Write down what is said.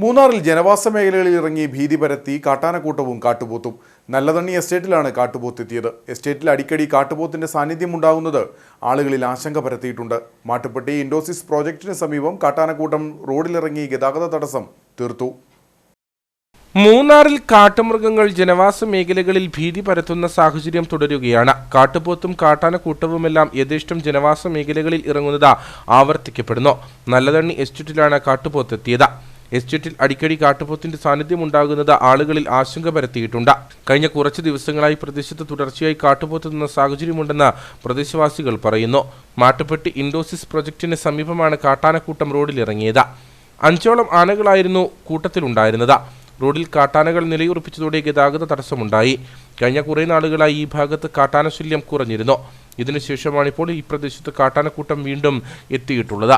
മൂന്നാറിൽ ജനവാസ മേഖലകളിൽ ഇറങ്ങി ഭീതി പരത്തി കാട്ടാനക്കൂട്ടവും കാട്ടുപോത്തും. നല്ലതണ്ണി എസ്റ്റേറ്റിലാണ് കാട്ടുപോത്ത് എത്തിയത്. എസ്റ്റേറ്റിൽ അടിക്കടി കാട്ടുപോത്തിന്റെ സാന്നിധ്യം ഉണ്ടാകുന്നത് ആളുകളിൽ ആശങ്ക പരത്തിയിട്ടുണ്ട്. മാട്ടുപ്പെട്ടി ഇൻഡോസിസ് പ്രോജക്റ്റിന് സമീപം കാട്ടാനക്കൂട്ടം റോഡിലിറങ്ങി ഗതാഗത തടസ്സം തീർത്തു. മൂന്നാറിൽ കാട്ടുമൃഗങ്ങൾ ജനവാസ മേഖലകളിൽ ഭീതി പരത്തുന്ന സാഹചര്യം തുടരുകയാണ്. കാട്ടുപോത്തും കാട്ടാനക്കൂട്ടവുമെല്ലാം യഥേഷ്ടം ജനവാസ മേഖലകളിൽ ഇറങ്ങുന്നത് ആവർത്തിക്കപ്പെടുന്നു. നല്ലതണ്ണി എസ്റ്റേറ്റിലാണ് കാട്ടുപോത്തെത്തിയത്. എസ്റ്റേറ്റിൽ അടിക്കടി കാട്ടുപോത്തിന്റെ സാന്നിധ്യം ഉണ്ടാകുന്നത് ആളുകളിൽ ആശങ്ക പരത്തിയിട്ടുണ്ട്. കഴിഞ്ഞ കുറച്ച് ദിവസങ്ങളായി പ്രദേശത്ത് തുടർച്ചയായി കാട്ടുപോത്തെത്തുന്ന സാഹചര്യമുണ്ടെന്ന് പ്രദേശവാസികൾ പറയുന്നു. മാട്ടുപ്പെട്ടി ഇൻഡോസിസ് പ്രൊജക്ടിന് സമീപമാണ് കാട്ടാനക്കൂട്ടം റോഡിലിറങ്ങിയത്. 5ഓളം ആനകളായിരുന്നു കൂട്ടത്തിലുണ്ടായിരുന്നത്. റോഡിൽ കാട്ടാനകൾ നിലയുറപ്പിച്ചതോടെ ഗതാഗത തടസ്സമുണ്ടായി. കഴിഞ്ഞ കുറേ നാളുകളായി ഈ ഭാഗത്ത് കാട്ടാനശല്യം കുറഞ്ഞിരുന്നു. ഇതിനുശേഷമാണിപ്പോൾ ഈ പ്രദേശത്ത് കാട്ടാനക്കൂട്ടം വീണ്ടും എത്തിയിട്ടുള്ളത്.